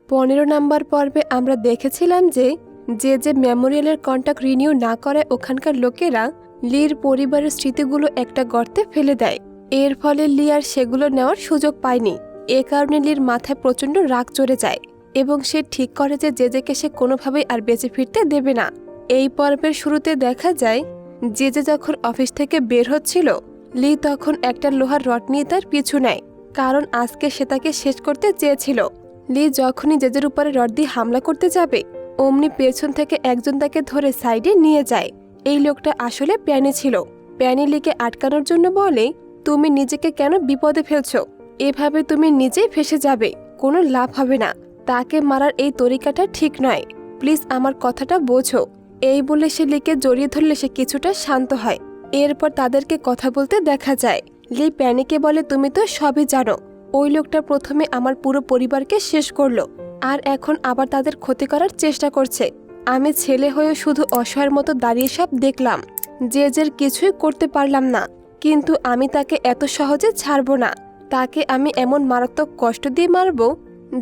15 number পর্বে আমরা দেখেছিলাম যে যে মেমোরিয়ালের কন্ট্যাক্ট রিনিউ না করে ওখানকার লোকেরা লির পরিবারের স্মৃতিগুলো একটা গর্তে ফেলে দেয়। এর ফলে লি আর সেগুলো নেওয়ার সুযোগ পায়নি। এ কারণে লির মাথায় প্রচণ্ড রাগ চড়ে যায় এবং সে ঠিক করে যে জেজেকে সে কোনোভাবেই আর বেঁচে ফিরতে দেবে না। এই পর্বের শুরুতে দেখা যায় জেজে যখন অফিস থেকে বের হচ্ছিল, লি তখন একটা লোহার রড নিয়ে তার পিছু নেয়, কারণ আজকে সে তাকে শেষ করতে চেয়েছিল। লি যখনই জেজের উপরে রড দিয়ে হামলা করতে যাবে, অমনি পেছন থেকে একজন তাকে ধরে সাইডে নিয়ে যায়। এই লোকটা আসলে প্যানি ছিল। প্যানি লিকে আটকানোর জন্য বলে, তুমি নিজেকে কেন বিপদে ফেলছো? এভাবে তুমি নিজেই ফেসে যাবে, কোনো লাভ হবে না। তাকে মারার এই তরিকাটা ঠিক নয়, প্লিজ আমার কথাটা বোঝো। এই বলে সে লিকে জড়িয়ে ধরলে সে কিছুটা শান্ত হয়। এরপর তাদেরকে কথা বলতে দেখা যায়। লি প্যানিকে বলে, তুমি তো সবই জানো, ওই লোকটা প্রথমে আমার পুরো পরিবারকে শেষ করলো, আর এখন আবার তাদের ক্ষতি করার চেষ্টা করছে। আমি ছেলে হয়েও শুধু অসহায়ের মতো দাঁড়িয়ে সব দেখলাম, জেজের কিছুই করতে পারলাম না। কিন্তু আমি তাকে এত সহজে ছাড়বো না। তাকে আমি এমন মারাত্মক কষ্ট দিয়ে মারবো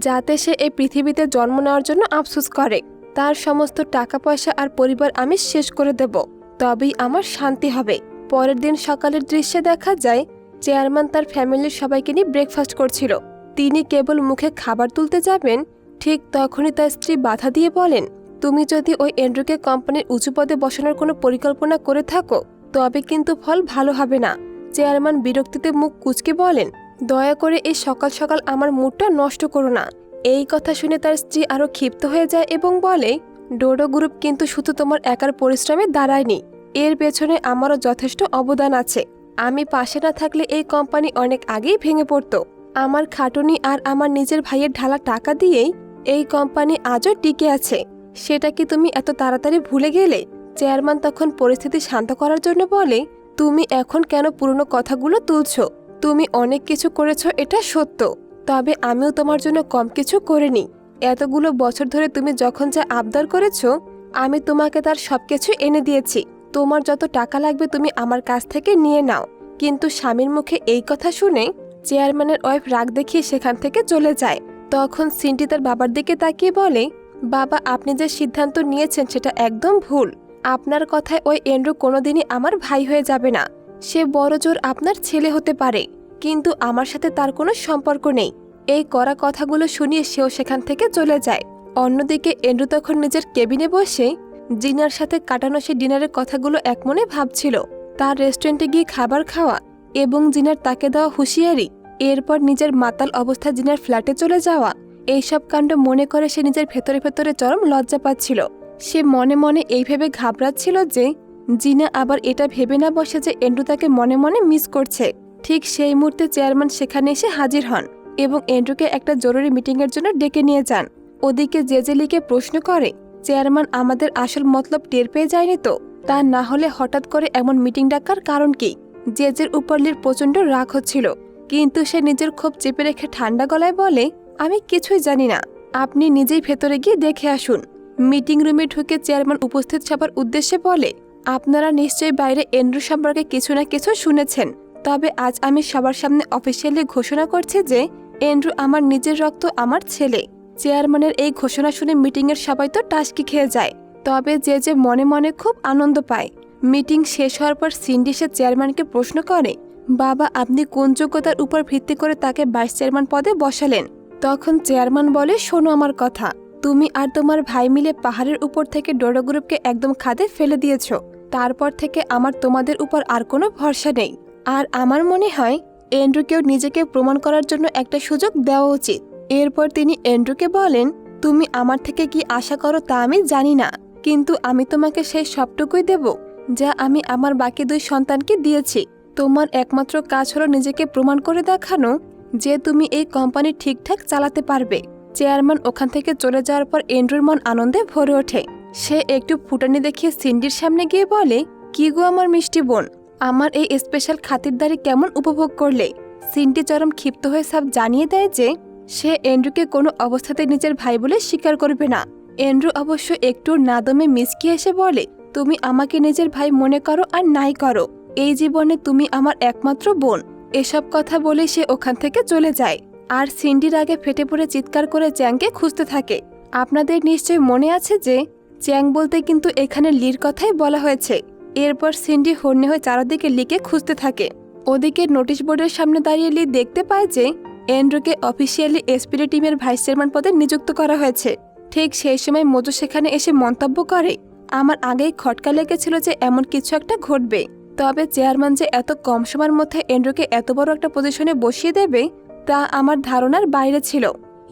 যাতে সে এই পৃথিবীতে জন্ম নেওয়ার জন্য আফসোস করে। তার সমস্ত টাকা পয়সা আর পরিবার আমি শেষ করে দেব, তবেই আমার শান্তি হবে। পরের দিন সকালের দৃশ্যে দেখা যায় চেয়ারম্যান তার ফ্যামিলির সবাইকে নিয়ে ব্রেকফাস্ট করছিল। তিনি কেবল মুখে খাবার তুলতে যাবেন, ঠিক তখনই তার স্ত্রী বাধা দিয়ে বলেন, তুমি যদি ওই এন্ড্রুকে কোম্পানির উঁচু পদে বসানোর কোনো পরিকল্পনা করে থাকো তবে কিন্তু ফল ভালো হবে না। চেয়ারম্যান বিরক্তিতে মুখ কুঁচকে বলেন, দয়া করে এই সকাল সকাল আমার মুডটা নষ্ট করো না। এই কথা শুনে তার স্ত্রী আরো ক্ষিপ্ত হয়ে যায় এবং বলে, ডোডো গ্রুপ কিন্তু শুধু তোমার একার পরিশ্রমে দাঁড়ায়নি, এর পেছনে আমারও যথেষ্ট অবদান আছে। আমি পাশে না থাকলে এই কোম্পানি অনেক আগেই ভেঙে পড়তো। আমার খাটুনি আর আমার নিজের ভাইয়ের ঢালা টাকা দিয়েই এই কোম্পানি আজও টিকে আছে। সেটা কি তুমি এত তাড়াতাড়ি ভুলে গেলে? চেয়ারম্যান তখন পরিস্থিতি শান্ত করার জন্য বলে, তুমি এখন কেন পুরনো কথাগুলো তুলছো? তুমি অনেক কিছু করেছো, এটা সত্য, তবে আমিও তোমার জন্য কম কিছু করিনি। এতগুলো বছর ধরে তুমি যখন যা আবদার করেছো আমি তোমাকে তার সবকিছু এনে দিয়েছি। তোমার যত টাকা লাগবে তুমি আমার কাছ থেকে নিয়ে নাও। কিন্তু স্বামীর মুখে এই কথা শুনে চেয়ারম্যানের ওয়াইফ রাগ দেখিয়ে সেখান থেকে চলে যায়। তখন সিন্টি তার বাবার দিকে তাকিয়ে বলে, বাবা, আপনি যে সিদ্ধান্ত নিয়েছেন সেটা একদম ভুল। আপনার কথায় ওই এন্ড্রু কোনোদিনই আমার ভাই হয়ে যাবে না। সে বড় জোর আপনার ছেলে হতে পারে, কিন্তু আমার সাথে তার কোনো সম্পর্ক নেই। এই কড়া কথাগুলো শুনিয়ে সেও সেখান থেকে চলে যায়। অন্যদিকে এন্ড্রু তখন নিজের কেবিনে বসে জিনার সাথে কাটানো সে ডিনারের কথাগুলো একমনে ভাবছিল। তার রেস্টুরেন্টে গিয়ে খাবার খাওয়া এবং জিনার তাকে দেওয়া হুঁশিয়ারি, এরপর নিজের মাতাল অবস্থা জিনার ফ্ল্যাটে চলে যাওয়া, এইসব কাণ্ড মনে করে সে নিজের ভেতরে ভেতরে চরম লজ্জা পাচ্ছিল। সে মনে মনে এই ভেবে ঘাবড়াচ্ছিল যে জিনা আবার এটা ভেবে না বসে যে এন্ড্রু তাকে মনে মনে মিস করছে। ঠিক সেই মুহূর্তে চেয়ারম্যান সেখানে এসে হাজির হন এবং এন্ড্রুকে একটা জরুরি মিটিংয়ের জন্য ডেকে নিয়ে যান। ওদিকে জেজেলিকে প্রশ্ন করে, চেয়ারম্যান আমাদের আসল মতলব টের পেয়ে যায়নি তো? তা না হলে হঠাৎ করে এমন মিটিং ডাকার কারণ কি? জেজের উপর লির প্রচণ্ড রাগ হচ্ছিল, কিন্তু সে নিজের ক্ষোভ চেপে রেখে ঠান্ডা গলায় বলে, আমি কিছুই জানি না, আপনি নিজেই ভেতরে গিয়ে দেখে আসুন। মিটিং রুমে ঢুকে চেয়ারম্যান উপস্থিত সবার উদ্দেশ্যে বলে, আপনারা নিশ্চয়ই বাইরে এন্ড্রু সম্পর্কে কিছু না কিছু শুনেছেন, তবে আজ আমি সবার সামনে অফিসিয়ালি ঘোষণা করছি যে এন্ড্রু আমার নিজের রক্ত, আমার ছেলে। চেয়ারম্যানের এই ঘোষণা শুনে মিটিংয়ের সবাই তো টাসকি খেয়ে যায়, তবে যে মনে মনে খুব আনন্দ পায়। মিটিং শেষ হওয়ার পর সিন্ডি সে চেয়ারম্যানকে প্রশ্ন করে, বাবা, আপনি কোন যোগ্যতার উপর ভিত্তি করে তাকে ভাইস চেয়ারম্যান পদে বসালেন? তখন চেয়ারম্যান বলে, শোনো আমার কথা, তুমি আর তোমার ভাই মিলে পাহাড়ের উপর থেকে ডোডো গ্রুপকে একদম খাদে ফেলে দিয়েছ। তারপর থেকে আমার তোমাদের উপর আর কোনো ভরসা নেই। আর আমার মনে হয় এন্ড্রুকেও নিজেকে প্রমাণ করার জন্য একটা সুযোগ দেওয়া উচিত। এরপর তিনি এন্ড্রুকে বলেন, তুমি আমার থেকে কি আশা করো তা আমি জানি না, কিন্তু আমি তোমাকে সেই সবটুকুই দেব যা আমি আমার বাকি 2 সন্তানকে দিয়েছি। তোমার একমাত্র কাজ হলো নিজেকে প্রমাণ করে দেখানো যে তুমি এই কোম্পানি ঠিকঠাক চালাতে পারবে। চেয়ারম্যান ওখান থেকে চলে যাওয়ার পর এন্ড্রুর মন আনন্দে ভরে ওঠে। সে একটু ফুটানি দেখিয়ে সিন্ডির সামনে গিয়ে বলে, কি গো আমার মিষ্টি বোন, আমার এই স্পেশাল খাতিরদারি কেমন উপভোগ করলে? সিন্ডি চরম ক্ষিপ্ত হয়ে সব জানিয়ে দেয় যে সে এন্ড্রুকে কোনো অবস্থাতে নিজের ভাই বলে স্বীকার করবে না। এন্ড্রু অবশ্য একটু না দমে মিসকি এসে বলে, তুমি আমাকে নিজের ভাই মনে করো আর নাই করো, এই জীবনে তুমি আমার একমাত্র বোন। এসব কথা বলে সে ওখান থেকে চলে যায়। আর সিন্ডির আগে ফেটে পড়ে চিৎকার করে চ্যাংকে খুঁজতে থাকে। আপনাদের নিশ্চয় মনে আছে যে চ্যাং বলতে কিন্তু এখানে লির কথাই বলা হয়েছে। এরপর সিন্ডি হন্যে হয়ে চারদিকে লিকে খুঁজতে থাকে। ওদিকে নোটিশ বোর্ডের সামনে দাঁড়িয়ে লি দেখতে পায় যে অ্যান্ড্রুকে অফিসিয়ালি এসপিডি টিমের ভাইস চেয়ারম্যান পদে নিযুক্ত করা হয়েছে। ঠিক সেই সময় মোজো সেখানে এসে মন্তব্য করে, আমার আগেই খটকা লেগেছিল যে এমন কিছু একটা ঘটবে, তবে চেয়ারম্যান যে এত কম সময়ের মধ্যে অ্যান্ড্রুকে এত বড় একটা পজিশনে বসিয়ে দেবে তা আমার ধারণার বাইরে ছিল।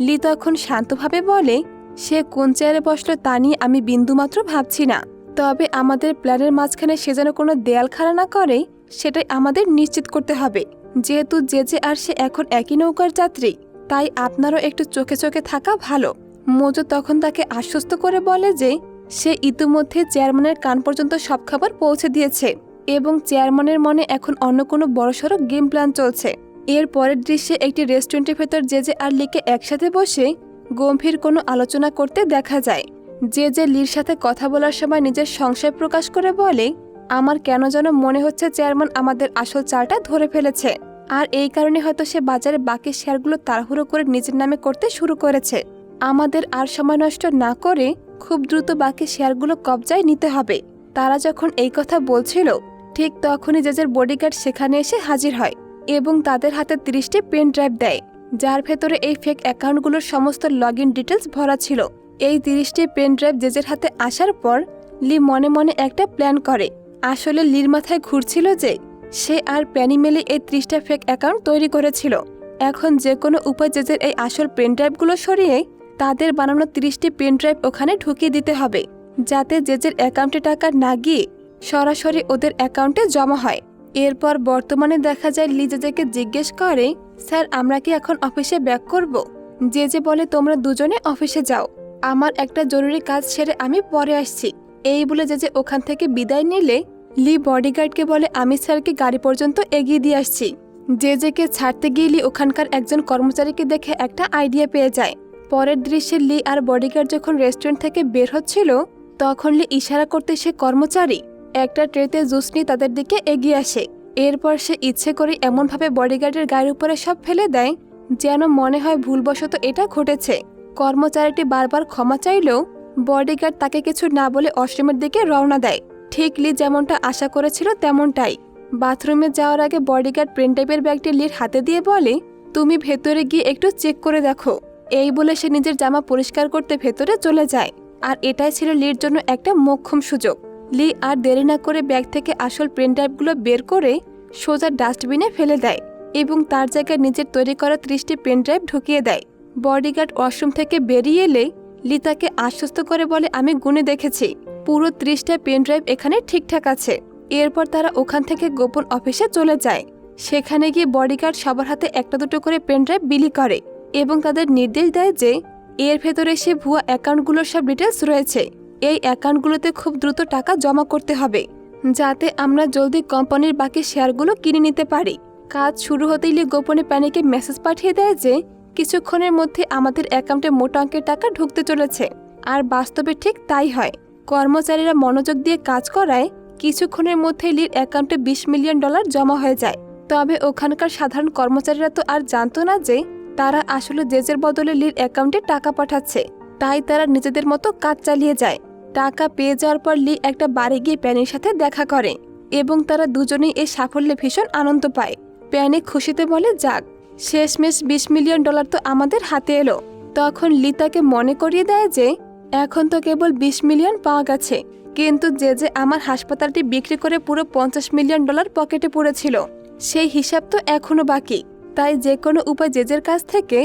লি তখন শান্তভাবে বলে, সে কোন চেয়ারে বসলো তা নিয়ে আমি বিন্দুমাত্র ভাবছি না, তবে আমাদের প্ল্যানের মাঝখানে সে যেন কোনো দেয়াল খাড়া না করে সেটাই আমাদের নিশ্চিত করতে হবে। যেহেতু যে আর সে এখন একই নৌকার যাত্রী, তাই আপনারও একটু চোখে চোখে থাকা ভালো। মোজো তখন তাকে আশ্বস্ত করে বলে যে সে ইতিমধ্যে চেয়ারম্যানের কান পর্যন্ত সব খবর পৌঁছে দিয়েছে এবং চেয়ারম্যানের মনে এখন অন্য কোনো বড়সড় গেম প্ল্যান চলছে। এর পরের দৃশ্যে একটি রেস্টুরেন্টের ভেতর জে আর লিকে একসাথে বসে গম্ভীর কোনো আলোচনা করতে দেখা যায়। যে লির সাথে কথা বলার সময় নিজের সংশয় প্রকাশ করে বলে, আমার কেন যেন মনে হচ্ছে চেয়ারম্যান আমাদের আসল চালটা ধরে ফেলেছে, আর এই কারণে হয়তো সে বাজারে বাকি শেয়ারগুলো তাড়াহুড়ো করে নিজের নামে করতে শুরু করেছে। আমাদের আর সময় নষ্ট না করে খুব দ্রুত বাকি শেয়ারগুলো কবজায় নিতে হবে। তারা যখন এই কথা বলছিল ঠিক তখনই জেজের বডিগার্ড সেখানে এসে হাজির হয় এবং তাদের হাতে 30টি পেন ড্রাইভ দেয়, যার ভেতরে এই ফেক অ্যাকাউন্টগুলোর সমস্ত লগ ইন ডিটেলস ভরা ছিল। এই 30টি পেন ড্রাইভ জেজের হাতে আসার পর লি মনে মনে একটা প্ল্যান করে। আসলে লির মাথায় ঘুরছিল যে সে আর প্যানি মিলে এই 30টা ফেক অ্যাকাউন্ট তৈরি করেছিল। এখন যে কোনো উপায় জেজের এই আসল পেন ড্রাইভগুলো সরিয়ে তাদের বানানো 30টি পেন ড্রাইভ ওখানে ঢুকিয়ে দিতে হবে, যাতে জেজের অ্যাকাউন্টে টাকা না গিয়ে সরাসরি ওদের অ্যাকাউন্টে জমা হয়। এরপর বর্তমানে দেখা যায় লি জেজেকে জিজ্ঞেস করে, স্যার আমরা কি এখন অফিসে ব্যাক করব? জেজে বলে, তোমরা দুজনে অফিসে যাও, আমার একটা জরুরি কাজ সেরে আমি পরে আসছি। এই বলে জেজে ওখান থেকে বিদায় নিলে লি বডিগার্ডকে বলে, আমি স্যারকে গাড়ি পর্যন্ত এগিয়ে দিয়ে আসছি। জেজেকে ছাড়তে গিয়ে লি ওখানকার একজন কর্মচারীকে দেখে একটা আইডিয়া পেয়ে যায়। পরের দৃশ্যে লি আর বডিগার্ড যখন রেস্টুরেন্ট থেকে বের হচ্ছিল তখন লি ইশারা করতে সে কর্মচারী একটা ট্রেতে জুস নিয়ে তাদের দিকে এগিয়ে আসে। এরপর সে ইচ্ছে করে এমনভাবে বডিগার্ডের গায়ের উপরে সব ফেলে দেয় যেন মনে হয় ভুলবশত এটা ঘটেছে। কর্মচারীটি বারবার ক্ষমা চাইলেও বডিগার্ড তাকে কিছু না বলে ওয়াশরুমের দিকে রওনা দেয়। ঠিক লি যেমনটা আশা করেছিল তেমনটাই। বাথরুমে যাওয়ার আগে বডিগার্ড পেনড্রাইভের ব্যাগটি লির হাতে দিয়ে বলে, তুমি ভেতরে গিয়ে একটু চেক করে দেখো। এই বলে সে নিজের জামা পরিষ্কার করতে ভেতরে চলে যায়। আর এটাই ছিল লির জন্য একটা মোক্ষম সুযোগ। লি আর দেরি না করে ব্যাগ থেকে আসল পেনড্রাইভগুলো বের করে সোজা ডাস্টবিনে ফেলে দেয় এবং তার জায়গায় নিজের তৈরি করা 30টি পেনড্রাইভ ঢুকিয়ে দেয়। বডিগার্ড ওয়াশরুম থেকে বেরিয়ে এলে লি তাকে আশ্বস্ত করে বলে, আমি গুনে দেখেছি, পুরো 30টা পেনড্রাইভ এখানে ঠিকঠাক আছে। এরপর তারা ওখান থেকে গোপন অফিসে চলে যায়। সেখানে গিয়ে বডিগার্ড সবার হাতে একটা দুটো করে পেনড্রাইভ বিলি করে এবং তাদের নির্দেশ দেয় যে এর ভেতরে সে ভুয়া অ্যাকাউন্টগুলোর সব ডিটেলস রয়েছে। এই অ্যাকাউন্টগুলোতে খুব দ্রুত টাকা জমা করতে হবে যাতে আমরা জলদি কোম্পানির বাকি শেয়ারগুলো কিনে নিতে পারি। কাজ শুরু হতেই লি গোপনে প্যানিকে মেসেজ পাঠিয়ে দেয় যে কিছুক্ষণের মধ্যে আমাদের অ্যাকাউন্টে মোটা অঙ্কের টাকা ঢুকতে চলেছে। আর বাস্তবে ঠিক তাই হয়। কর্মচারীরা মনোযোগ দিয়ে কাজ করায় কিছুক্ষণের মধ্যে লির অ্যাকাউন্টে $20 মিলিয়ন জমা হয়ে যায়। তবে ওখানকার সাধারণ কর্মচারীরা তো আর জানতো না যে তারা আসলে জেজের বদলে লির অ্যাকাউন্টে টাকা পাঠাচ্ছে, তাই তারা নিজেদের মতো কাজ চালিয়ে যায়। টাকা পেয়ে যাওয়ার পর লি একটা বাড়ি গিয়ে প্যানির সাথে দেখা করে এবং তারা দুজনেই এই সাফল্যে ভীষণ আনন্দ পায়। প্যানি খুশিতে বলে, যাক, শেষমেশ $20 মিলিয়ন তো আমাদের হাতে এলো। তখন লি তাকে মনে করিয়ে দেয় যে এখন তো কেবল $20 মিলিয়ন পাওয়া গেছে, কিন্তু যে আমার হাসপাতালটি বিক্রি করে পুরো $50 মিলিয়ন পকেটে পড়েছিল সেই হিসাব তো এখনো বাকি। তাই যে কোনো উপায় জেজের কাছ থেকে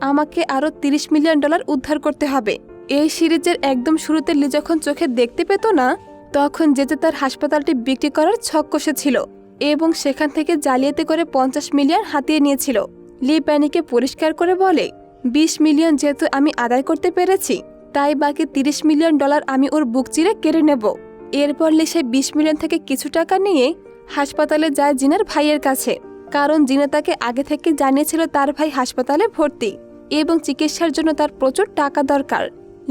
আমাকে আরও $30 মিলিয়ন উদ্ধার করতে হবে। এই সিরিজের একদম শুরুতে লি যখন চোখে দেখতে পেত না তখন জেজে তার হাসপাতালটি বিক্রি করার ছক কষেছিল এবং সেখান থেকে জালিয়াতি করে $50 মিলিয়ন হাতিয়ে নিয়েছিল। লি প্যানিকে পরিষ্কার করে বলে, $20 মিলিয়ন যেহেতু আমি আদায় করতে পেরেছি তাই বাকি $30 মিলিয়ন আমি ওর বুক চিরে কেড়ে নেব। এরপর লি সে $20 মিলিয়ন থেকে কিছু টাকা নিয়ে হাসপাতালে যায় জিনার ভাইয়ের কাছে, কারণ জিনা তাকে আগে থেকে জানিয়েছিল তার ভাই হাসপাতালে ভর্তি এবং চিকিৎসার জন্য তার প্রচুর টাকা দরকার।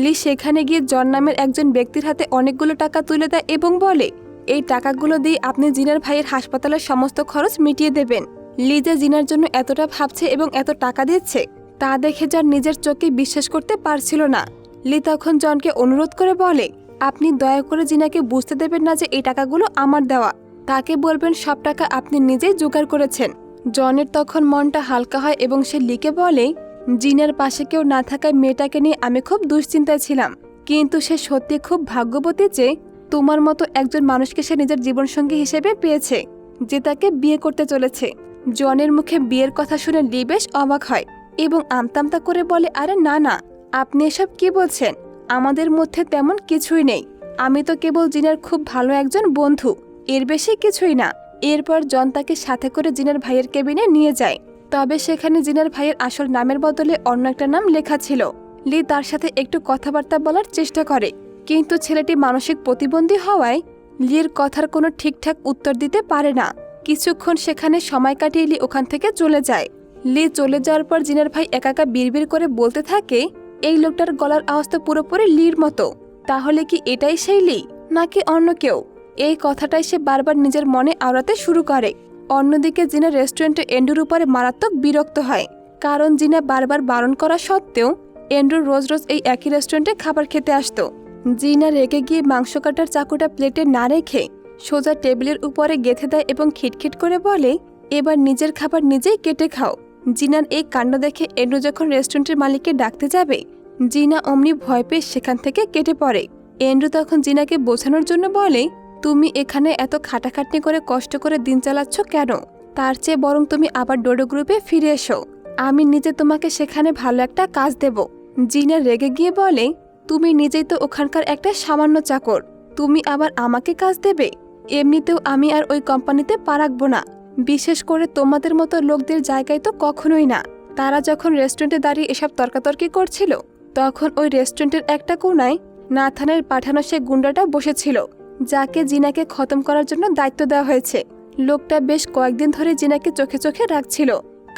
লি সেখানে গিয়ে জন নামের একজন ব্যক্তির হাতে অনেকগুলো টাকা তুলে দেয় এবং বলে, এই টাকাগুলো দিয়ে আপনি জিনার ভাইয়ের হাসপাতালের সমস্ত খরচ মিটিয়ে দেবেন। লি যে জিনার জন্য এতটা ভাবছে এবং এত টাকা দিচ্ছে তা দেখে জন নিজের চোখে বিশ্বাস করতে পারছিল না। লি তখন জনকে অনুরোধ করে বলে, আপনি দয়া করে জিনাকে বুঝতে দেবেন না যে এই টাকাগুলো আমার দেওয়া। তাকে বলবেন সব টাকা আপনি নিজেই জোগাড় করেছেন। জনের তখন মনটা হালকা হয় এবং সে লিকে বলে, জিনার পাশে কেউ না থাকায় মেয়েটাকে নিয়ে আমি খুব দুশ্চিন্তায় ছিলাম, কিন্তু সে সত্যি খুব ভাগ্যবতী যে তোমার মতো একজন মানুষকে সে নিজের জীবনসঙ্গী হিসেবে পেয়েছে, যে তাকে বিয়ে করতে চলেছে। জনের মুখে বিয়ের কথা শুনে লি বেশ অবাক হয় এবং আমতামতা করে বলে, আরে না না, আপনি এসব কি বলছেন? আমাদের মধ্যে তেমন কিছুই নেই। আমি তো কেবল জিনার খুব ভালো একজন বন্ধু, এর বেশি কিছুই না। এরপর জন তাকে সাথে করে জিনার ভাইয়ের কেবিনে নিয়ে যায়। তবে সেখানে জিনার ভাইয়ের আসল নামের বদলে অন্য একটা নাম লেখা ছিল। লি তার সাথে একটু কথাবার্তা বলার চেষ্টা করে, কিন্তু ছেলেটি মানসিক প্রতিবন্ধী হওয়ায় লির কথার কোনো ঠিকঠাক উত্তর দিতে পারে না। কিছুক্ষণ সেখানে সময় কাটিয়ে লি ওখান থেকে চলে যায়। লি চলে যাওয়ার পর জিনার ভাই একা বিড়বিড় করে বলতে থাকে, এই লোকটার গলার আওয়াজ তো পুরোপুরি লির মতো। তাহলে কি এটাই সেই লি নাকি অন্য কেউ? এই কথাটাই সে বারবার নিজের মনে আওড়াতে শুরু করে। অন্যদিকে জিনা রেস্টুরেন্টে এন্ড্রুর উপরে মারাত্মক বিরক্ত হয়, কারণ জিনা বারবার বারণ করা সত্ত্বেও এন্ড্রু রোজ রোজ এই একই রেস্টুরেন্টে খাবার খেতে আসতো। জিনা রেগে গিয়ে মাংস কাটার চাকুটা প্লেটে না রেখে সোজা টেবিলের উপরে গেঁথে দেয় এবং খিটখিট করে বলে, এবার নিজের খাবার নিজেই কেটে খাও। জিনার এই কাণ্ড দেখে এন্ড্রু যখন রেস্টুরেন্টের মালিককে ডাকতে যাবে, জিনা অমনি ভয় পেয়ে সেখান থেকে কেটে পড়ে। এন্ড্রু তখন জিনাকে বোঝানোর জন্য বলে, তুমি এখানে এত খাটাখাটনি করে কষ্ট করে দিন চালাচ্ছ কেন? তার চেয়ে বরং তুমি আবার ডোডো গ্রুপে ফিরে এসো, আমি নিজে তোমাকে সেখানে ভালো একটা কাজ দেব। জিনা রেগে গিয়ে বলে, তুমি নিজেই তো ওখানকার একটা সামান্য চাকর, তুমি আবার আমাকে কাজ দেবে? এমনিতেও আমি আর ওই কোম্পানিতে পা রাখবো না, বিশেষ করে তোমাদের মতো লোকদের জায়গায় তো কখনোই না। তারা যখন রেস্টুরেন্টে দাঁড়িয়ে এসব তর্কাতর্কি করছিল, তখন ওই রেস্টুরেন্টের একটা কোনায় নাথানের পাঠানো সে গুন্ডাটা বসেছিল, যাকে জিনাকে খতম করার জন্য দায়িত্ব দেওয়া হয়েছে। লোকটা বেশ কয়েকদিন ধরে জিনাকে চোখে চোখে রাখছিল,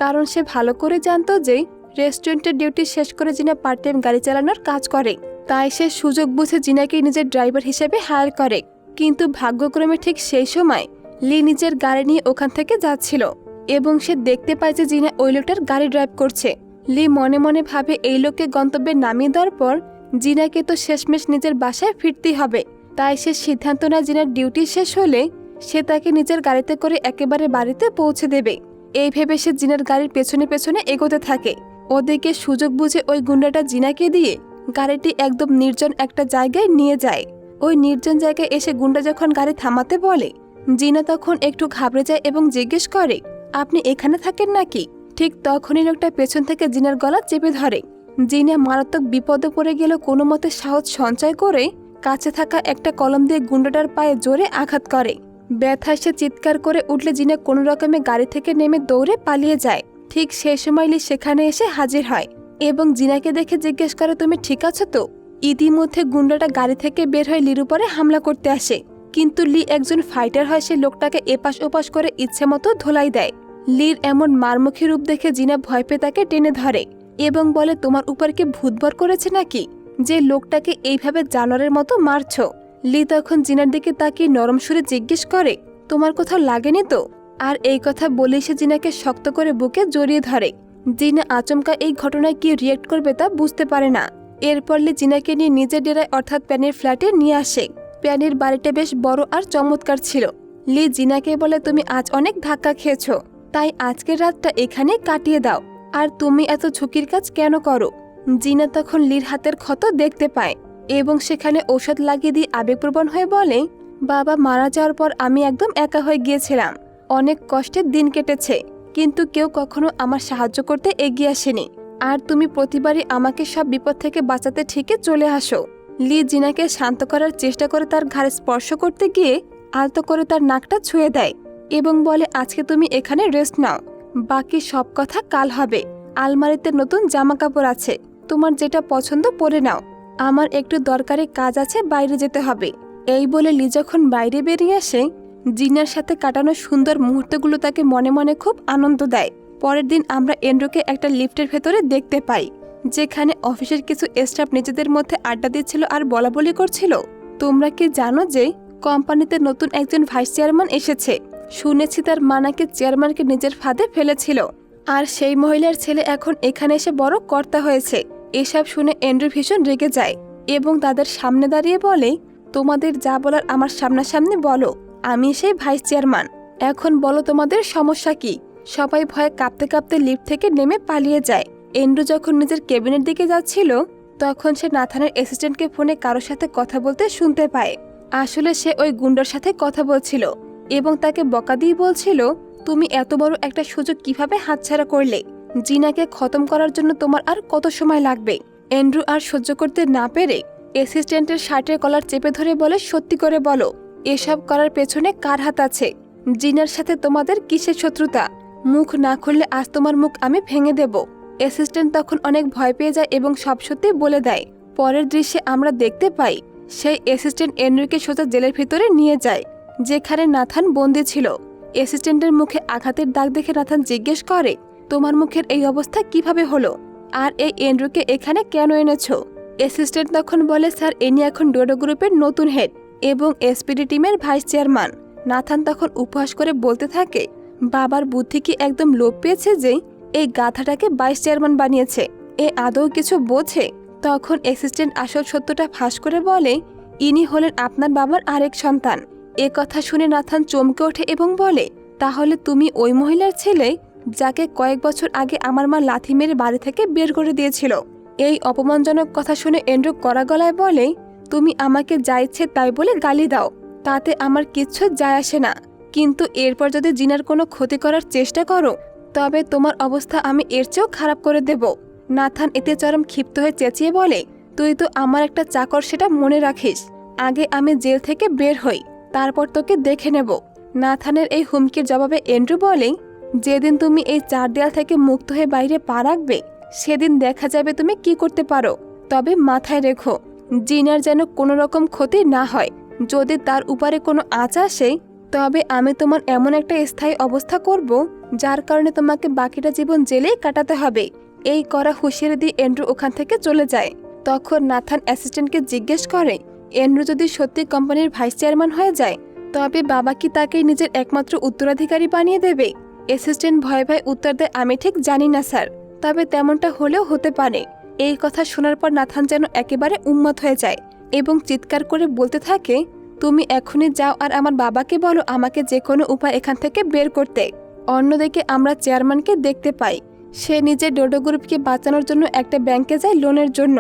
কারণ সে ভালো করে জানতো যে রেস্টুরেন্টের ডিউটি শেষ করে জিনা পার্ট টাইম গাড়ি চালানোর কাজ করে। তাই সে সুযোগ বুঝে জিনাকে নিজের ড্রাইভার হিসেবে হায়ার করে। কিন্তু ভাগ্যক্রমে ঠিক সেই সময় লি নিজের গাড়ি নিয়ে ওখান থেকে যাচ্ছিল এবং সে দেখতে পায় যে জিনা ওই লোকটার গাড়ি ড্রাইভ করছে। লি মনে মনে ভাবে, এই লোককে গন্তব্যে নামিয়ে দেওয়ার পর জিনাকে তো শেষমেশ নিজের বাসায় ফিরতেই হবে। তাই সে সিদ্ধান্ত নেয় জিনার ডিউটি শেষ হলে সে তাকে নিজের গাড়িতে করে একেবারে বাড়িতে পৌঁছে দেবে। এই ভেবে সে জিনার গাড়ির পেছনে পেছনে এগোতে থাকে। ওদিকে সুযোগ বুঝে ওই গুন্ডাটা জিনাকে দিয়ে গাড়িটি একদম নির্জন একটা জায়গায় নিয়ে যায়। ওই নির্জন জায়গায় এসে গুন্ডা যখন গাড়ি থামাতে বলে, জিনা তখন একটু ঘাবড়ে যায় এবং জিজ্ঞেস করে, আপনি এখানে থাকেন নাকি? ঠিক তখনই লোকটা পেছন থেকে জিনার গলা চেপে ধরে। জিনা মারাত্মক বিপদে পড়ে গেল কোনো মতে সাহস সঞ্চয় করে কাছে থাকা একটা কলম দিয়ে গুন্ডাটার পায়ে জোরে আঘাত করে। ব্যথায় সে চিৎকার করে উঠলে জিনা কোনো রকমে গাড়ি থেকে নেমে দৌড়ে পালিয়ে যায়। ঠিক সেই সময় লি সেখানে এসে হাজির হয় এবং জিনাকে দেখে জিজ্ঞেস করে, তুমি ঠিক আছো তো? ইতিমধ্যে গুন্ডাটা গাড়ি থেকে বের হয়ে লির উপরে হামলা করতে আসে, কিন্তু লি একজন ফাইটার হয়, সে লোকটাকে এপাশ ওপাশ করে ইচ্ছে মতো ধোলাই দেয়। লির এমন মারমুখী রূপ দেখে জিনা ভয় পেয়ে তাকে টেনে ধরে এবং বলে, তোমার উপর কি ভূত ভর করেছে নাকি, যে লোকটাকে এইভাবে জানোয়ারের মতো মারছ? লি তখন জিনার দিকে তাকিয়ে নরম সুরে জিজ্ঞেস করে, তোমার কোথাও লাগেনি তো? আর এই কথা বলেই সে জিনাকে শক্ত করে বুকে জড়িয়ে ধরে। জিনা আচমকা এই ঘটনায় কি রিয়েক্ট করবে তা বুঝতে পারে না। এরপর লি জিনাকে নিয়ে নিজের ডেরায় অর্থাৎ প্যানির ফ্ল্যাটে নিয়ে আসে। প্যানির বাড়িটা বেশ বড় আর চমৎকার ছিল। লি জিনাকে বলে, তুমি আজ অনেক ধাক্কা খেয়েছ, তাই আজকের রাতটা এখানে কাটিয়ে দাও। আর তুমি এত ঝুঁকির কাজ কেন করো? জিনা তখন লির হাতের ক্ষত দেখতে পায় এবং সেখানে ঔষধ লাগিয়ে দিয়ে আবেগপ্রবণ হয়ে বলে, বাবা মারা যাওয়ার পর আমি একদম একা হয়ে গিয়েছিলাম, অনেক কষ্টের দিন কেটেছে, কিন্তু কেউ কখনো আমার সাহায্য করতে এগিয়ে আসেনি। আর তুমি প্রতিবারই আমাকে সব বিপদ থেকে বাঁচাতে ঠিকই চলে আসো। লি জিনাকে শান্ত করার চেষ্টা করে তার ঘাড়ে স্পর্শ করতে গিয়ে আলতো করে তার নাকটা ছুঁয়ে দেয় এবং বলে, আজকে তুমি এখানে রেস্ট নাও, বাকি সব কথা কাল হবে। আলমারিতে নতুন জামা কাপড় আছে, তোমার যেটা পছন্দ পরে নাও, আমার একটু দরকারি কাজ আছে, বাইরে যেতে হবে। এই বলে লি যখন বাইরে বেরিয়ে আসে, জিনার সাথে কাটানো সুন্দর মুহূর্তগুলো তাকে মনে মনে খুব আনন্দ দেয়। পরের দিন আমরা এন্ড্রুকে একটা লিফটের ভেতরে দেখতে পাই, যেখানে অফিসের কিছু স্টাফ নিজেদের মধ্যে আড্ডা দিচ্ছিল আর বলাবলি করছিল, তোমরা কি জানো যে কোম্পানিতে নতুন একজন ভাইস চেয়ারম্যান এসেছে? শুনেছি তার মা নাকি চেয়ারম্যানকে নিজের ফাঁদে ফেলেছিল, আর সেই মহিলার ছেলে এখন এখানে এসে বড় কর্তা হয়েছে। এসব শুনে অ্যান্ড্রু ভীষণ রেগে যায় এবং তাদের সামনে দাঁড়িয়ে বলে, তোমাদের যা বলার আমার সামনাসামনি বলো, আমি সেই ভাইস চেয়ারম্যান। এখন বলো তোমাদের সমস্যা কি? সবাই ভয়ে কাঁপতে কাঁপতে লিফট থেকে নেমে পালিয়ে যায়। অ্যান্ড্রু যখন নিজের কেবিনের দিকে যাচ্ছিল তখন সে নাথানের অ্যাসিস্ট্যান্টকে ফোনে কারোর সাথে কথা বলতে শুনতে পায়। আসলে সে ওই গুন্ডার সাথে কথা বলছিল এবং তাকে বকা দিয়ে বলছিল, তুমি এত বড় একটা সুযোগ কিভাবে হাতছাড়া করলে? জিনাকে খতম করার জন্য তোমার আর কত সময় লাগবে? অ্যান্ড্রু আর সহ্য করতে না পেরে অ্যাসিস্ট্যান্টের শার্টের কলার চেপে ধরে বলে, সত্যি করে বলো, এসব করার পেছনে কার হাত আছে? জিনার সাথে তোমাদের কিসের শত্রুতা? মুখ না খুললে আজ তোমার মুখ আমি ভেঙে দেব। অ্যাসিস্ট্যান্ট তখন অনেক ভয় পেয়ে যায় এবং সব সত্যি বলে দেয়। পরের দৃশ্যে আমরা দেখতে পাই সেই অ্যাসিস্ট্যান্ট অ্যান্ড্রুকে সোজা জেলের ভিতরে নিয়ে যায়, যেখানে নাথান বন্দী ছিল। অ্যাসিস্ট্যান্টের মুখে আঘাতের দাগ দেখে নাথান জিজ্ঞেস করে, তোমার মুখের এই অবস্থা কিভাবে হলো? আর এই অ্যান্ড্রুকে এখানে কেন এনেছো? অ্যাসিস্ট্যান্ট তখন বলে, স্যার, ইনি এখন ডোডো গ্রুপের নতুন হেড এবং এসপিডি টিমের ভাইস চেয়ারম্যান। নাথান তখন উপহাস করে বলতে থাকে, বাবার বুদ্ধি কি একদম লোপ পেয়েছে যে এই গাধাটাকে ভাইস চেয়ারম্যান বানিয়েছে? এ আদৌ কিছু বোঝে? তখন অ্যাসিস্ট্যান্ট আসল সত্যটা ফাঁস করে বলে, ইনি হলেন আপনার বাবার আরেক সন্তান। এ কথা শুনে নাথান চমকে ওঠে এবং বলে, তাহলে তুমি ওই মহিলার ছেলে যাকে কয়েক বছর আগে আমার মা লাথি মেরে বাড়ি থেকে বের করে দিয়েছিল? এই অপমানজনক কথা শুনে অ্যান্ড্রু কড়া গলায় বলে, তুমি আমাকে যা ইচ্ছে তাই বলে গালি দাও, তাতে আমার কিচ্ছু যায় আসে না, কিন্তু এরপর যদি জিনার কোনো ক্ষতি করার চেষ্টা করো তবে তোমার অবস্থা আমি এর চেয়েও খারাপ করে দেব। নাথান এতে চরম ক্ষিপ্ত হয়ে চেঁচিয়ে বলে, তুই তো আমার একটা চাকর, সেটা মনে রাখিস। আগে আমি জেল থেকে বের হই, তারপর তোকে দেখে নেব। নাথানের এই হুমকির জবাবে অ্যান্ড্রু বলে, যেদিন তুমি এই চার দেয়াল থেকে মুক্ত হয়ে বাইরে পা রাখবে সেদিন দেখা যাবে তুমি কি করতে পারো। তবে মাথায় রেখো, জিনার যেন কোনো রকম ক্ষতি না হয়। যদি তার উপরে কোনো আঁচ আসে তবে আমি তোমার এমন একটা স্থায়ী অবস্থা করব যার কারণে তোমাকে বাকিটা জীবন জেলেই কাটাতে হবে। এই করা হুঁশিয়ারি দিয়ে অ্যান্ড্রু ওখান থেকে চলে যায়। তখন নাথান অ্যাসিস্ট্যান্টকে জিজ্ঞেস করে, অ্যান্ড্রু যদি সত্যি কোম্পানির ভাইস চেয়ারম্যান হয়ে যায় তবে বাবা কি তাকে নিজের একমাত্র উত্তরাধিকারী বানিয়ে দেবে? অ্যাসিস্ট্যান্ট ভয়ে ভয়ে উত্তর দেয়, আমি ঠিক জানি না স্যার, তবে তেমনটা হলেও হতে পারে। এই কথা শোনার পর নাথান যেন একেবারে উন্মাদ হয়ে যায় এবং চিৎকার করে বলতে থাকে, তুমি এখনই যাও আর আমার বাবাকে বলো আমাকে যে কোনো উপায় এখান থেকে বের করতে। অন্যদিকে আমরা চেয়ারম্যানকে দেখতে পাই, সে নিজের ডোডো গ্রুপকে বাঁচানোর জন্য একটা ব্যাংকে যায় লোনের জন্য,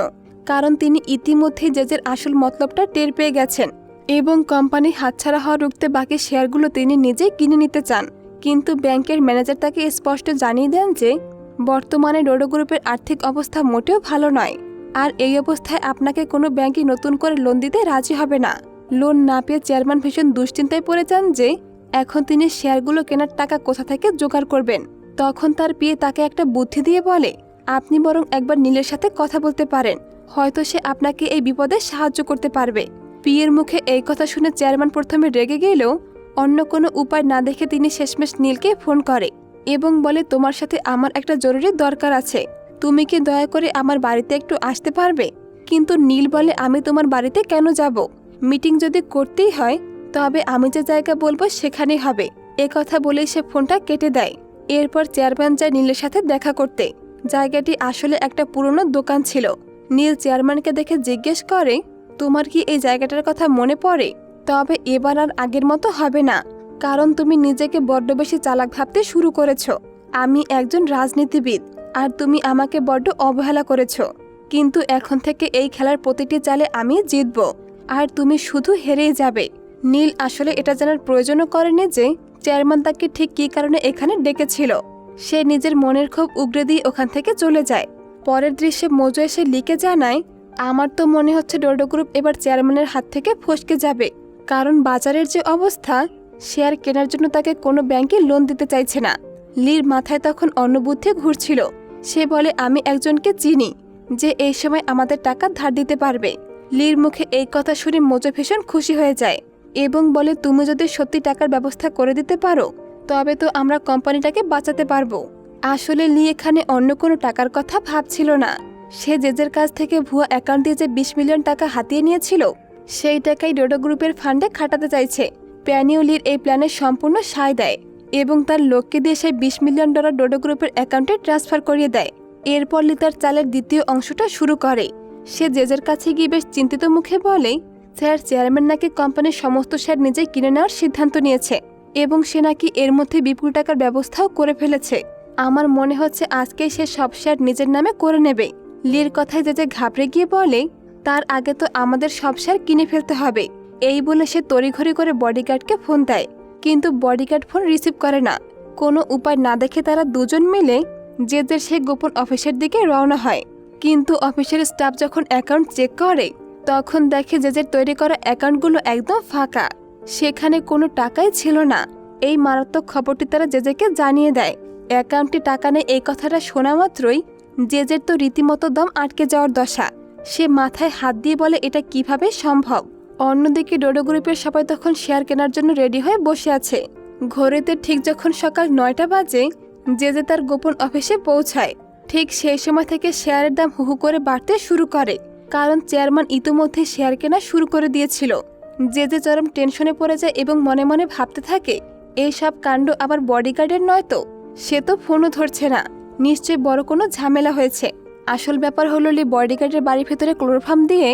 কারণ তিনি ইতিমধ্যেই জেজের আসল মতলবটা টের পেয়ে গেছেন এবং কোম্পানি হাতছাড়া হওয়া রুখতে বাকি শেয়ারগুলো তিনি নিজেই কিনে নিতে চান। কিন্তু ব্যাংকের ম্যানেজার তাকে স্পষ্ট জানিয়ে দেন যে বর্তমানে ডোডো গ্রুপের আর্থিক অবস্থা মোটেও ভালো নয়, আর এই অবস্থায় আপনাকে কোনো ব্যাংকই নতুন করে লোন দিতে রাজি হবে না। লোন না পেয়ে চেয়ারম্যান ভীষণ দুশ্চিন্তায় পড়ে যান যে এখন তিনি শেয়ারগুলো কেনার টাকা কোথা থেকে জোগাড় করবেন। তখন তার পিয়ে তাকে একটা বুদ্ধি দিয়ে বলে, আপনি বরং একবার নীলের সাথে কথা বলতে পারেন, হয়তো সে আপনাকে এই বিপদে সাহায্য করতে পারবে। পিয়ের মুখে এই কথা শুনে চেয়ারম্যান প্রথমে রেগে গেলেও অন্য কোনো উপায় না দেখে তিনি শেষমেশ নীলকে ফোন করে এবং বলে, তোমার সাথে আমার একটা জরুরি দরকার আছে, তুমি কি দয়া করে আমার বাড়িতে একটু আসতে পারবে? কিন্তু নীল বলে, আমি তোমার বাড়িতে কেন যাব? মিটিং যদি করতেই হয় তবে আমি যে জায়গা বলবো সেখানেই হবে। এ কথা বলেই সে ফোনটা কেটে দেয়। এরপর চেয়ারম্যান যায় নীলের সাথে দেখা করতে। জায়গাটি আসলে একটা পুরনো দোকান ছিল। নীল চেয়ারম্যানকে দেখে জিজ্ঞেস করে, তোমার কি এই জায়গাটার কথা মনে পড়ে? তবে এবার আর আগের মতো হবে না, কারণ তুমি নিজেকে বড্ড বেশি চালাক ভাবতে শুরু করেছ। আমি একজন রাজনীতিবিদ আর তুমি আমাকে বড্ড অবহেলা করেছ, কিন্তু এখন থেকে এই খেলার প্রতিটি চালে আমি জিতব আর তুমি শুধু হেরেই যাবে। নীল আসলে এটা জানার প্রয়োজনও করেনি যে চেয়ারম্যান তাকে ঠিক কী কারণে এখানে ডেকেছিল। সে নিজের মনের ক্ষোভ উগরে দিয়ে ওখান থেকে চলে যায়। পরের দৃশ্যে মজু এসে লিখে জানায়, আমার তো মনে হচ্ছে ডোডো গ্রুপ এবার চেয়ারম্যানের হাত থেকে ফসকে যাবে, কারণ বাজারের যে অবস্থা, শেয়ার কেনার জন্য তাকে কোনো ব্যাংকে লোন দিতে চাইছে না। লির মাথায় তখন অন্য বুদ্ধি ঘুরছিল। সে বলে, আমি একজনকে চিনি যে এই সময় আমাদের টাকা ধার দিতে পারবে। লির মুখে এই কথা শুনে মজু ভীষণ খুশি হয়ে যায় এবং বলে, তুমি যদি সত্যি টাকার ব্যবস্থা করে দিতে পারো তবে তো আমরা কোম্পানিটাকে বাঁচাতে পারবো। আসলে লি এখানে অন্য কোনো টাকার কথা ভাবছিল না। সে জেজের কাছ থেকে ভুয়া অ্যাকাউন্ট দিয়ে যে 20 মিলিয়ন টাকা হাতিয়ে নিয়েছিল সেই টাকাই ডোডো গ্রুপের ফান্ডে খাটাতে চাইছে, প্যানিও লির এই প্ল্যানের সম্পূর্ণ সায় দেয় এবং তার লোককে দিয়ে সেই $20 মিলিয়ন ডোডো গ্রুপের অ্যাকাউন্টে ট্রান্সফার করিয়ে দেয়। এরপর লি তার চালের দ্বিতীয় অংশটা শুরু করে। সে জেজের কাছে গিয়ে বেশ চিন্তিত মুখে বলে, স্যার, চেয়ারম্যান নাকি কোম্পানির সমস্ত শেয়ার নিজেই কিনে নেওয়ার সিদ্ধান্ত নিয়েছে এবং সে নাকি এর মধ্যে বিপুল টাকার ব্যবস্থাও করে ফেলেছে। আমার মনে হচ্ছে আজকেই সে সব শেয়ার নিজের নামে করে নেবে। লির কথায় জেজে ঘাবড়ে গিয়ে বলে, তার আগে তো আমাদের সব শেয়ার কিনে ফেলতে হবে। এই বলে সে তড়িঘড়ি করে বডিগার্ডকে ফোন দেয়, কিন্তু বডিগার্ড ফোন রিসিভ করে না। কোনো উপায় না দেখে তারা দুজন মিলে জেজের সেই গোপন অফিসের দিকে রওনা হয়। কিন্তু অফিসের স্টাফ যখন অ্যাকাউন্ট চেক করে তখন দেখে জেজের তৈরি করা অ্যাকাউন্টগুলো একদম ফাঁকা, সেখানে কোনো টাকাই ছিল না। এই মারাত্মক খবরটি তারা জেজেকে জানিয়ে দেয়। অ্যাকাউন্টে টাকা নেই এই কথাটা শোনা মাত্রই জেজের তো রীতিমতো দম আটকে যাওয়ার দশা। সে মাথায় হাত দিয়ে বলে, এটা কিভাবে সম্ভব। অন্যদিকে ডোডো গ্রুপের সবাই তখন শেয়ার কেনার জন্য রেডি হয়ে বসে আছে। ঘড়িতে ঠিক যখন সকাল 9টা বাজে জেজে তার গোপন অফিসে পৌঁছায়। ঠিক সেই সময় থেকে শেয়ারের দাম হুহু করে বাড়তে শুরু করে, কারণ চেয়ারম্যান ইতিমধ্যে শেয়ার কেনা শুরু করে দিয়েছিল। জেজে চরম টেনশনে পড়ে যায় এবং মনে মনে ভাবতে থাকে, এই সব কাণ্ড আবার বডিগার্ডের নয় তো? সে তো ফোনও ধরছে না, নিশ্চয়ই বড় কোনো ঝামেলা হয়েছে। আসল ব্যাপার হলো লি বডিগার্ডের বাড়ির ভেতরে ক্লোরোফর্ম দিয়ে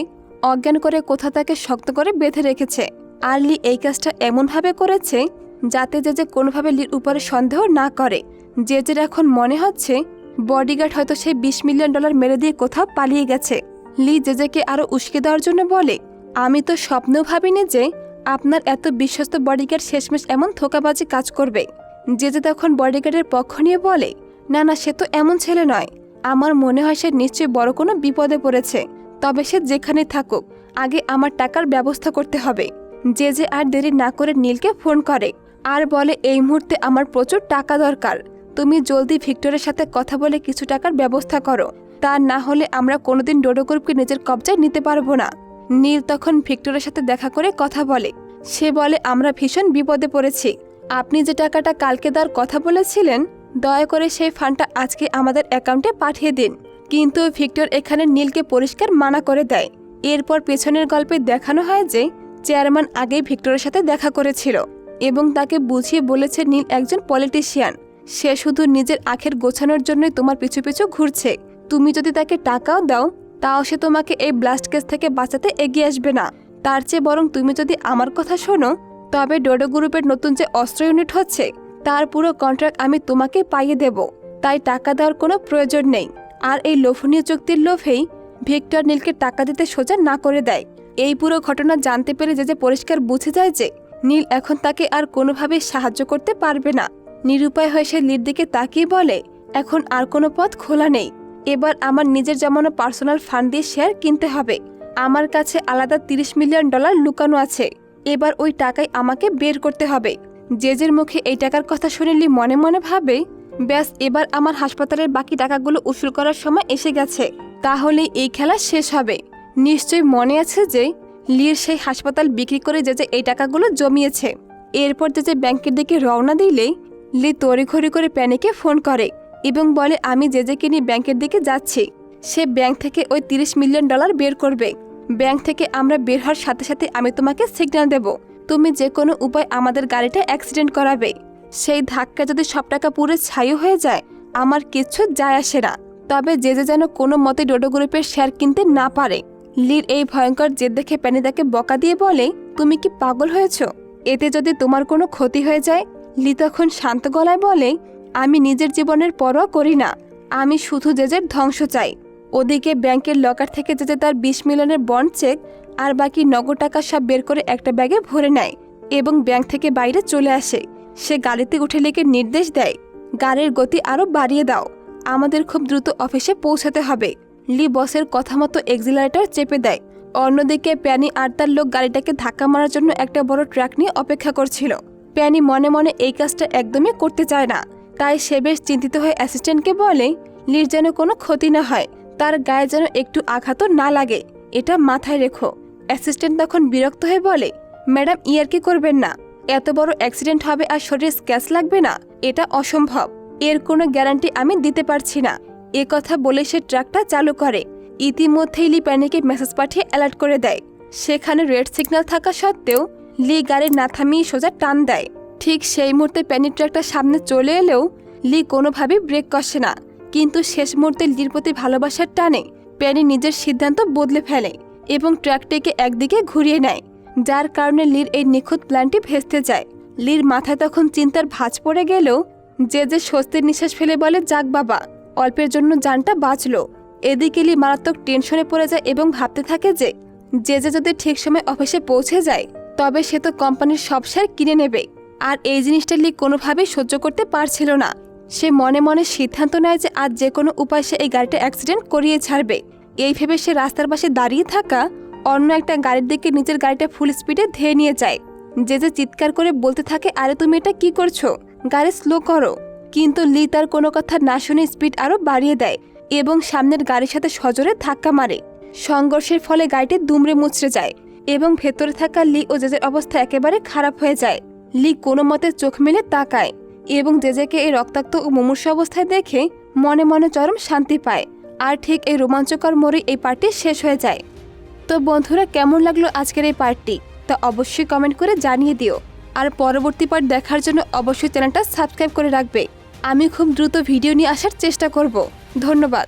অজ্ঞান করে কোথা তাকে শক্ত করে বেঁধে রেখেছে। আর লি এই কাজটা এমনভাবে করেছে যাতে জেজে কোনোভাবে লির উপরে সন্দেহ না করে। জেজের এখন মনে হচ্ছে বডিগার্ড হয়তো সেই $20 মিলিয়ন মেরে দিয়ে কোথাও পালিয়ে গেছে। লি জেজেকে আরও উস্কে দেওয়ার জন্য বলে, আমি তো স্বপ্নেও ভাবিনি যে আপনার এত বিশ্বস্ত বডিগার্ড শেষমেশ এমন ধোঁকাবাজি কাজ করবে। জেজে তখন বডিগার্ডের পক্ষ নিয়ে বলে, না না, সে তো এমন ছেলে নয়। আমার মনে হয় সে নিশ্চয়ই বড় কোনো বিপদে পড়েছে। তবে সে যেখানে থাকুক, আগে আমার টাকার ব্যবস্থা করতে হবে। জেজে আর দেরি না করে নীলকে ফোন করে আর বলে, এই মুহূর্তে আমার প্রচুর টাকা দরকার। তুমি জলদি ভিক্টরের সাথে কথা বলে কিছু টাকার ব্যবস্থা করো, তা না হলে আমরা কোনোদিন ডোডো গ্রুপকে নিজের কবজায় নিতে পারবো না। নীল তখন ভিক্টরের সাথে দেখা করে কথা বলে। সে বলে, আমরা ভীষণ বিপদে পড়েছি। আপনি যে টাকাটা কালকে দেওয়ার কথা বলেছিলেন, দয়া করে সেই ফান্ডটা আজকে আমাদের অ্যাকাউন্টে পাঠিয়ে দিন। কিন্তু ভিক্টর এখানে নীলকে পরিষ্কার মানা করে দেয়। এরপর পেছনের গল্পে দেখানো হয় যে চেয়ারম্যান আগেই ভিক্টরের সাথে দেখা করেছিল এবং তাকে বুঝিয়ে বলেছে নীল একজন পলিটিশিয়ান। সে শুধু নিজের আখের গোছানোর জন্যই তোমার পিছু পিছু ঘুরছে। তুমি যদি তাকে টাকাও দাও, তাও সে তোমাকে এই ব্লাস্ট কেস থেকে বাঁচাতে এগিয়ে আসবে না। তার চেয়ে বরং তুমি যদি আমার কথা শোনো, তবে ডোডো গ্রুপের নতুন যে অস্ত্র ইউনিট হচ্ছে তার পুরো কন্ট্রাক্ট আমি তোমাকে পাইয়ে দেব। তাই টাকা দেওয়ার কোনো প্রয়োজন নেই। আর এই লোভনীয় চুক্তির লোভেই ভিক্টর নীলকে টাকা দিতে সোজা না করে দেয়। এই পুরো ঘটনা জানতে পেরে যে পরিষ্কার বুঝে যায় যে নীল এখন তাকে আর কোনোভাবেই সাহায্য করতে পারবে না। নিরুপায় হয়ে সে নীল দিকে তাকিয়ে বলে, এখন আর কোনো পথ খোলা নেই। এবার আমার নিজের জমানো পার্সোনাল ফান্ড দিয়ে শেয়ার কিনতে হবে। আমার কাছে আলাদা $30 মিলিয়ন লুকানো আছে। এবার ওই টাকাই আমাকে বের করতে হবে। জেজের মুখে এই টাকার কথা শুনে লি মনে মনে ভাবে, ব্যাস, এবার আমার হাসপাতালের বাকি টাকাগুলো উসুল করার সময় এসে গেছে। তাহলে এই খেলা শেষ হবে। নিশ্চয়ই মনে আছে যে লির সেই হাসপাতাল বিক্রি করে জেজে এই টাকাগুলো জমিয়েছে। এরপর জেজে ব্যাংকের দিকে রওনা দিলে লি তড়িঘড়ি করে প্যানিকে ফোন করে এবং বলে, আমি জেজেকে নিয়ে ব্যাংকের দিকে যাচ্ছি। সে ব্যাংক থেকে ওই $30 মিলিয়ন বের করবে। ব্যাংক থেকে আমরা বের হওয়ার সাথে সাথে আমি তোমাকে সিগন্যাল দেব। তুমি যে কোনো উপায় আমাদের গাড়িটা অ্যাক্সিডেন্ট করাবে। সেই ধাক্কা যদি সব টাকা পুরো ছাই হয়ে যায়, আমার কিচ্ছু যায় আসে না। তবে জেজে যেন কোনো মতে ডোডো গ্রুপের শেয়ার কিনতে না পারে। লির এই ভয়ঙ্কর জেদ দেখে প্যানি তাকে বকা দিয়ে বলে, তুমি কি পাগল হয়েছ? এতে যদি তোমার কোনো ক্ষতি হয়ে যায়? লি তখন শান্ত গলায় বলে, আমি নিজের জীবনের পরোয়া করি না, আমি শুধু জেজের ধ্বংস চাই। ওদিকে ব্যাংকের লকার থেকে জেজে তার $20 মিলিয়নের বন্ড চেক আর বাকি নগদ টাকা সব বের করে একটা ব্যাগে ভরে নেয় এবং ব্যাংক থেকে বাইরে চলে আসে। সে গাড়িতে উঠে লিকে নির্দেশ দেয়, গাড়ির গতি আরও বাড়িয়ে দাও, আমাদের খুব দ্রুত অফিসে পৌঁছাতে হবে। লি বসের কথা মতো এক্সিলারেটর চেপে দেয়। অন্যদিকে প্যানি আর তার লোক গাড়িটাকে ধাক্কা মারার জন্য একটা বড় ট্রাক নিয়ে অপেক্ষা করছিল। প্যানি মনে মনে এই কাজটা একদমই করতে চায় না, তাই সে বেশ চিন্তিত হয়ে অ্যাসিস্ট্যান্টকে বলে, লির যেন কোনো ক্ষতি না হয়, তার গায়ে যেন একটু আঘাতও না লাগে, এটা মাথায় রেখো। অ্যাসিস্ট্যান্ট তখন বিরক্ত হয়ে বলে, ম্যাডাম, ইয়ার্কি করবেন না। এত বড় অ্যাক্সিডেন্ট হবে আর শরীরে স্ক্র্যাচ লাগবে না, এটা অসম্ভব। এর কোনো গ্যারান্টি আমি দিতে পারছি না। এ কথা বলে সে ট্রাকটা চালু করে। ইতিমধ্যেই লি প্যানিকে মেসেজ পাঠিয়ে অ্যালার্ট করে দেয়। সেখানে রেড সিগন্যাল থাকা সত্ত্বেও লি গাড়ি না থামিয়ে সোজা টান দেয়। ঠিক সেই মুহূর্তে প্যানি ট্রাকটা সামনে চলে এলেও লি কোনোভাবেই ব্রেক কষে না, কিন্তু শেষ মুহূর্তে লির প্রতি ভালোবাসার টানে প্যানি নিজের সিদ্ধান্ত বদলে ফেলে এবং ট্রাকটিকে একদিকে ঘুরিয়ে নেয়, যার কারণে লির এই নিখুঁত প্ল্যানটি ভেস্তে যায়। লির মাথায় তখন চিন্তার ভাঁজ পড়ে গেলেও যে স্বস্তির নিঃশ্বাস ফেলে বলে, যাক বাবা, অল্পের জন্য জানটা বাঁচলো। এদিকে লি মারাত্মক টেনশনে পড়ে যায় এবং ভাবতে থাকে যে যদি ঠিক সময় অফিসে পৌঁছে যায় তবে সে তো কোম্পানির সব শেয়ার কিনে নেবে। আর এই জিনিসটা লি কোনোভাবেই সহ্য করতে পারছিল না। সে মনে মনে সিদ্ধান্ত নেয় যে আজ যে কোনো উপায় সে এই গাড়িটা অ্যাক্সিডেন্ট করিয়ে ছাড়বে। এই ভেবে সে রাস্তার পাশে দাঁড়িয়ে থাকা অন্য একটা গাড়ির দিকে নিজের গাড়িটা ফুল স্পিডে ধেয়ে নিয়ে যায়। যে চিৎকার করে বলতে থাকে, আরে তুমি এটা কি করছো, গাড়ি স্লো করো। কিন্তু লি তার কোনো কথা না শুনে স্পিড আরও বাড়িয়ে দেয় এবং সামনের গাড়ির সাথে সজোরে ধাক্কা মারে। সংঘর্ষের ফলে গাড়িটি দুমড়ে মুচড়ে যায় এবং ভেতরে থাকা লি ও জেজের অবস্থা একেবারে খারাপ হয়ে যায়। লি কোনো মতে চোখ মেলে তাকায় এবং জেজেকে এই রক্তাক্ত ও মুমূর্ষু অবস্থায় দেখে মনে মনে চরম শান্তি পায়। আর ঠিক এই রোমাঞ্চকর মোড়ে এই পার্টটি শেষ হয়ে যায়। তো বন্ধুরা, কেমন লাগলো আজকের এই পার্টটি তা অবশ্যই কমেন্ট করে জানিয়ে দিও। আর পরবর্তী পার্ট দেখার জন্য অবশ্যই চ্যানেলটা সাবস্ক্রাইব করে রাখবে। আমি খুব দ্রুত ভিডিও নিয়ে আসার চেষ্টা করব। ধন্যবাদ।